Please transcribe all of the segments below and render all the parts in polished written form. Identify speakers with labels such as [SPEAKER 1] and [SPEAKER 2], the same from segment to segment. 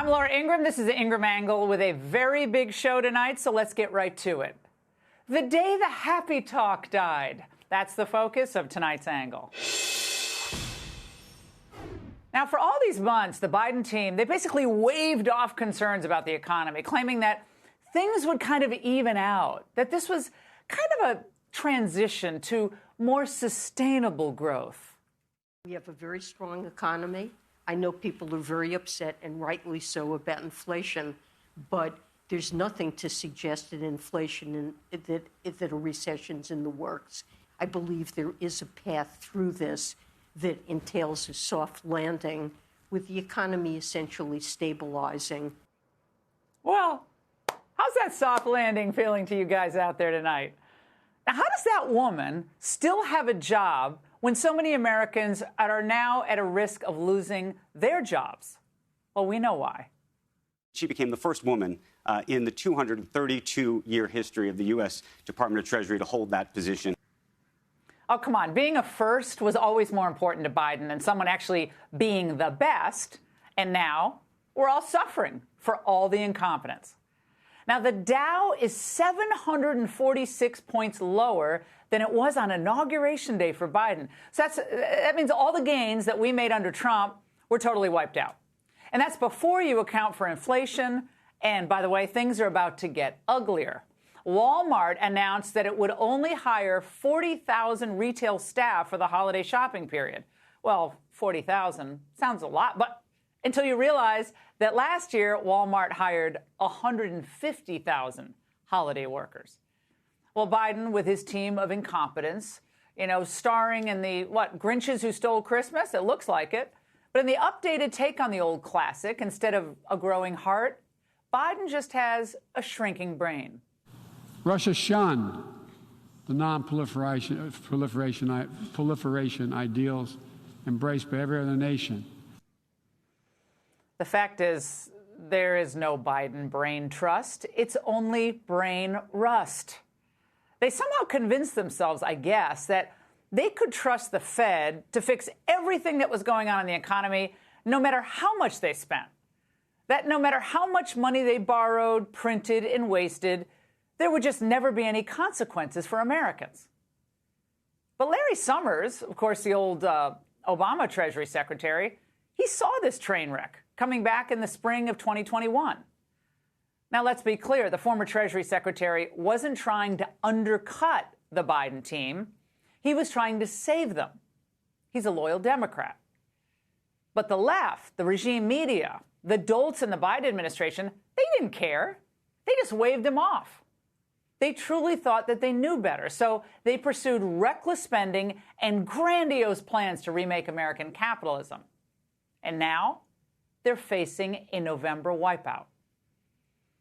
[SPEAKER 1] I'm Laura Ingraham. This is the Ingraham Angle with a very big show tonight, so let's get right to it. The day the happy talk died. That's the focus of tonight's Angle. Now, for all these months, the Biden team, they basically waved off concerns about the economy, claiming that things would kind of even out, that this was kind of a transition to more sustainable growth.
[SPEAKER 2] We have a very strong economy. I know people are very upset, and rightly so, about inflation, but there's nothing to suggest that inflation and that a recession's in the works. I believe there is a path through this that entails a soft landing, with the economy essentially stabilizing.
[SPEAKER 1] Well, how's that soft landing feeling to you guys out there tonight? Now, how does that woman still have a job when so many Americans are now at a risk of losing their jobs? Well, we know why.
[SPEAKER 3] She became the first woman in the 232-year history of the U.S. Department of Treasury to hold that position.
[SPEAKER 1] Oh, come on. Being a first was always more important to Biden than someone actually being the best. And now we're all suffering for all the incompetence. Now, the Dow is 746 points lower than it was on Inauguration Day for Biden. So that means all the gains that we made under Trump were totally wiped out. And that's before you account for inflation. And by the way, things are about to get uglier. Walmart announced that it would only hire 40,000 retail staff for the holiday shopping period. Well, 40,000 sounds a lot, but until you realize that last year Walmart hired 150,000 holiday workers. Well, Biden, with his team of incompetence, starring in the, Grinches Who Stole Christmas? It looks like it. But in the updated take on the old classic, instead of a growing heart, Biden just has a shrinking brain.
[SPEAKER 4] Russia shunned the non-proliferation ideals embraced by every other nation.
[SPEAKER 1] The fact is, there is no Biden brain trust. It's only brain rust. They somehow convinced themselves, I guess, that they could trust the Fed to fix everything that was going on in the economy, no matter how much they spent. That no matter how much money they borrowed, printed, and wasted, there would just never be any consequences for Americans. But Larry Summers, of course, the old Obama Treasury Secretary, he saw this train wreck coming back in the spring of 2021. Now, let's be clear. The former Treasury Secretary wasn't trying to undercut the Biden team. He was trying to save them. He's a loyal Democrat. But the left, the regime media, the dolts in the Biden administration, they didn't care. They just waved him off. They truly thought that they knew better, so they pursued reckless spending and grandiose plans to remake American capitalism. And now they're facing a November wipeout.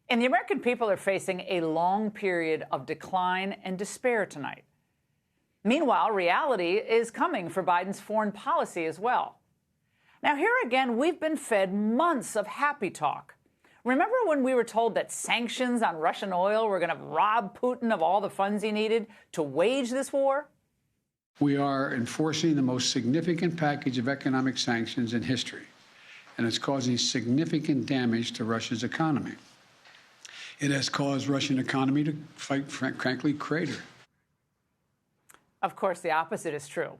[SPEAKER 1] And the American people are facing a long period of decline and despair tonight. Meanwhile, reality is coming for Biden's foreign policy as well. Now, here again, we've been fed months of happy talk. Remember when we were told that sanctions on Russian oil were going to rob Putin of all the funds he needed to wage this war?
[SPEAKER 4] We are enforcing the most significant package of economic sanctions in history, and it's causing significant damage to Russia's economy. It has caused Russian economy to, frankly, crater.
[SPEAKER 1] Of course, the opposite is true.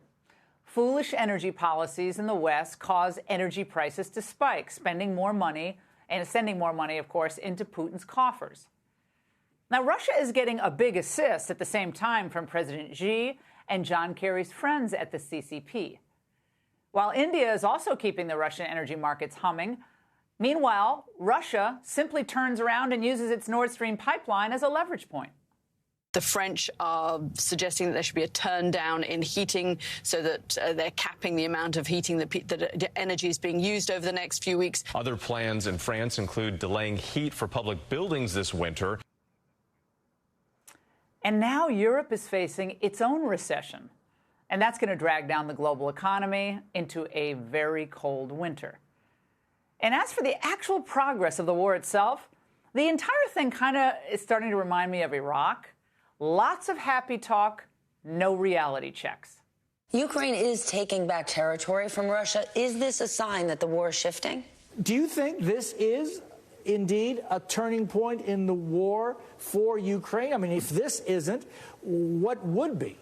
[SPEAKER 1] Foolish energy policies in the West cause energy prices to spike, spending more money and sending more money, of course, into Putin's coffers. Now, Russia is getting a big assist at the same time from President Xi and John Kerry's friends at the CCP. While India is also keeping the Russian energy markets humming, meanwhile, Russia simply turns around and uses its Nord Stream pipeline as a leverage point.
[SPEAKER 5] The French are suggesting that there should be a turn down in heating so that they're capping the amount of heating that energy is being used over the next few weeks.
[SPEAKER 6] Other plans in France include delaying heat for public buildings this winter.
[SPEAKER 1] And now Europe is facing its own recession. And that's going to drag down the global economy into a very cold winter. And as for the actual progress of the war itself, the entire thing kind of is starting to remind me of Iraq. Lots of happy talk, no reality checks.
[SPEAKER 7] Ukraine is taking back territory from Russia. Is this a sign that the war is shifting? Do you think this is indeed a turning point in the war for Ukraine? I mean, if this isn't, what would be?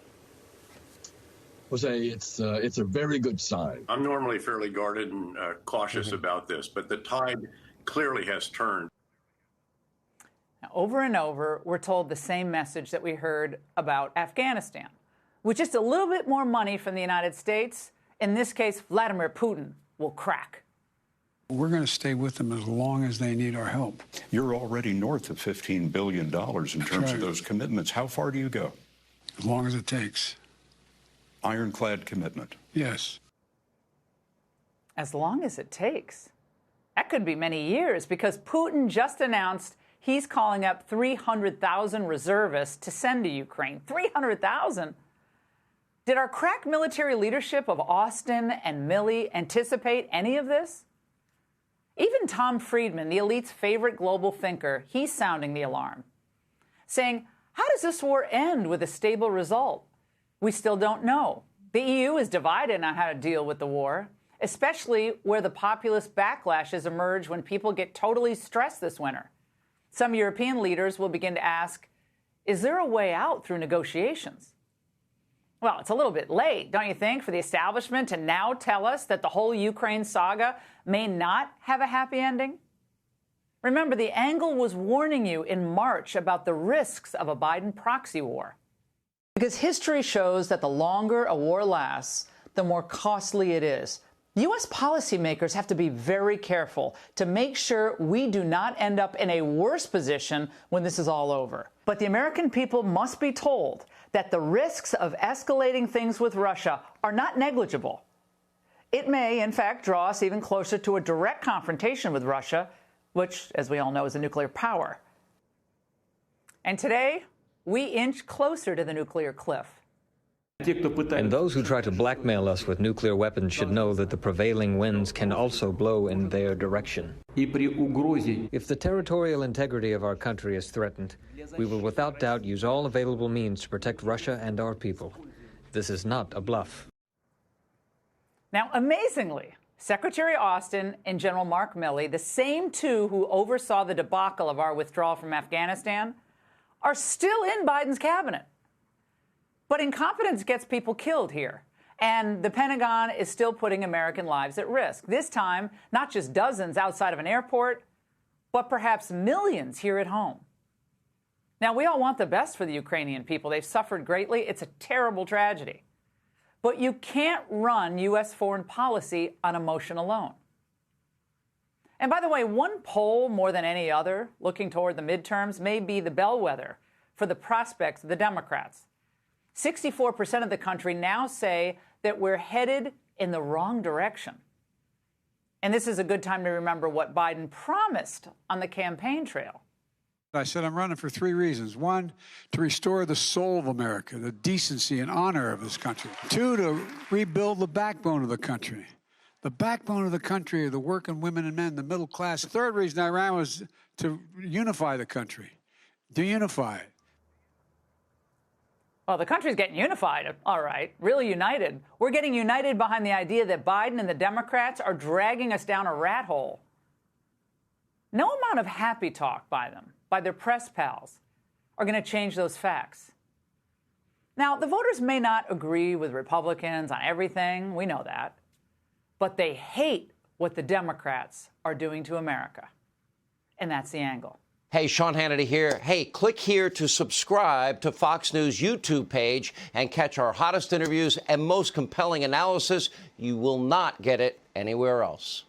[SPEAKER 8] Jose, it's a very good sign.
[SPEAKER 9] I'm normally fairly guarded and cautious about this, but the tide clearly has turned.
[SPEAKER 1] Now, over and over, we're told the same message that we heard about Afghanistan. With just a little bit more money from the United States, in this case, Vladimir Putin will crack.
[SPEAKER 4] We're going to stay with them as long as they need our help.
[SPEAKER 10] You're already north of $15 billion in terms of those commitments. How far do you go?
[SPEAKER 4] As long as it takes.
[SPEAKER 10] Ironclad commitment.
[SPEAKER 4] Yes.
[SPEAKER 1] As long as it takes. That could be many years, because Putin just announced he's calling up 300,000 reservists to send to Ukraine. 300,000? Did our crack military leadership of Austin and Milley anticipate any of this? Even Tom Friedman, the elite's favorite global thinker, he's sounding the alarm, saying, how does this war end with a stable result? We still don't know. The EU is divided on how to deal with the war, especially where the populist backlashes emerge when people get totally stressed this winter. Some European leaders will begin to ask, is there a way out through negotiations? Well, it's a little bit late, don't you think, for the establishment to now tell us that the whole Ukraine saga may not have a happy ending? Remember, the Angle was warning you in March about the risks of a Biden proxy war. Because history shows that the longer a war lasts, the more costly it is. U.S. policymakers have to be very careful to make sure we do not end up in a worse position when this is all over. But the American people must be told that the risks of escalating things with Russia are not negligible. It may, in fact, draw us even closer to a direct confrontation with Russia, which, as we all know, is a nuclear power. And today, we inch closer to the nuclear cliff.
[SPEAKER 11] And those who try to blackmail us with nuclear weapons should know that the prevailing winds can also blow in their direction. If the territorial integrity of our country is threatened, we will without doubt use all available means to protect Russia and our people. This is not a bluff.
[SPEAKER 1] Now, amazingly, Secretary Austin and General Mark Milley, the same two who oversaw the debacle of our withdrawal from Afghanistan, are still in Biden's cabinet. But incompetence gets people killed here, and the Pentagon is still putting American lives at risk. This time, not just dozens outside of an airport, but perhaps millions here at home. Now, we all want the best for the Ukrainian people. They've suffered greatly. It's a terrible tragedy. But you can't run U.S. foreign policy on emotion alone. And by the way, one poll more than any other, looking toward the midterms, may be the bellwether for the prospects of the Democrats. 64% of the country now say that we're headed in the wrong direction. And this is a good time to remember what Biden promised on the campaign trail.
[SPEAKER 4] I said I'm running for 3 reasons. 1, to restore the soul of America, the decency and honor of this country. 2, to rebuild the backbone of the country. The backbone of the country are the working women and men, the middle class. The 3rd reason I ran was to unify the country, to unify it.
[SPEAKER 1] Well, the country's getting unified, all right, really united. We're getting united behind the idea that Biden and the Democrats are dragging us down a rat hole. No amount of happy talk by them, by their press pals, are going to change those facts. Now, the voters may not agree with Republicans on everything, we know that, but they hate what the Democrats are doing to America. And that's the Angle.
[SPEAKER 12] Hey, Sean Hannity here. Hey, click here to subscribe to Fox News YouTube page and catch our hottest interviews and most compelling analysis. You will not get it anywhere else.